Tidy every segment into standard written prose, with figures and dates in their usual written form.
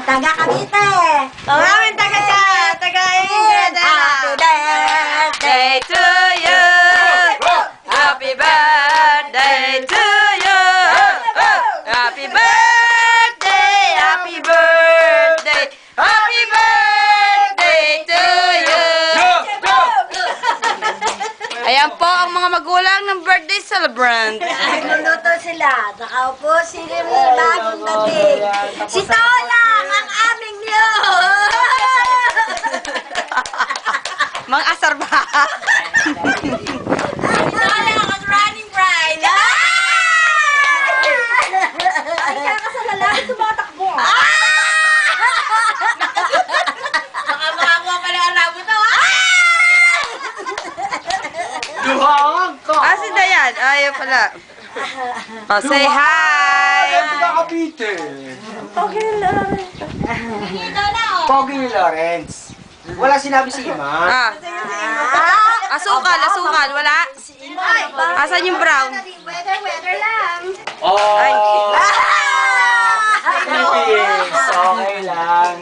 taga Cavite. Maraming taga-Ingrid. Happy birthday To you. Happy birthday to you. Happy birthday, happy birthday, happy birthday to you. Ayan po ang mga magulang ng birthday celebrant. Nagluluto sila. Nakaupo si bagong dating. Si Tolang, ang aming niyo. Mang asar ba? Si Tolang, ang running bride. Ay, kaka sa lalaki tumatakbo. Baka makakuha pa ng arabo to. Duhang ka! Ah, si Dayan. Ayaw pala. Oh, say hi! Cavite! Pogi Pogi Lawrence. Wala sinabi si Ima. Ah, asukal, asukal. Wala? Asan yung brown? Weather lang. Oh! Ay. Philippines! Okay lang.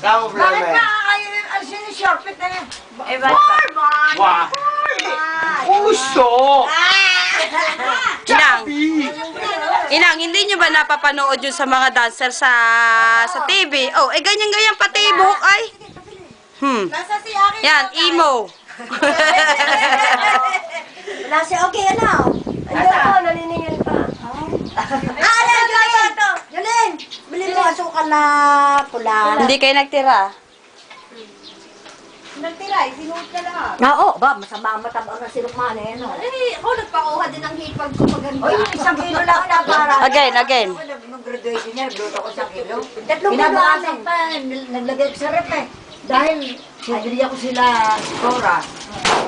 Kamo Bakit problema. ba kayo ang sinishortfit na yan? Eh, ba't ba? Wow! Puso! Inang, Inang, hindi nyo ba napapanood yun sa mga dancer sa TV? Oh, eh ganyan-ganyan pati buhok ay. Nasa si Aki. Yan, emo. Wala si okay, ano? Ano ako, naniningil pa. Julene! Julene! Bili mo asukal na pula. Hindi kayo nagtira. Nagtira, sinuot ka lahat. Oo, ba, masama ang matabang na sinukman eh, no? Eh, ako nagpakuha din ng hipag ko maganda. Oy, 1 kilo lang na para. Again. Nung graduation niya, nagluto ko 1 kilo. 3 kilo lang pa, naglagay ko sa rep eh. Dahil, nabili ako sila Cora,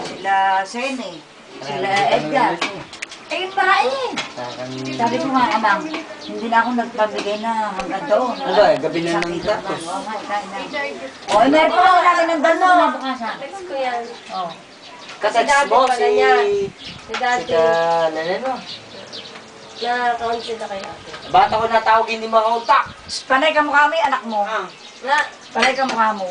sila Sene, sila Edgar. Eh, parain. Sabi ko nga, amang, hindi na ako nagpabigay na hanggang doon. Ano eh, gabi na ng tapos. O, meron pa ako namin ng gano'n. Text ko yan. Oh. Katext mo si... Si dati. Nanano? Na-count na kayo. Bata ko natawag hindi makauntak. Panay ka mukha mo, anak mo. Na, Panay ka mukha mo.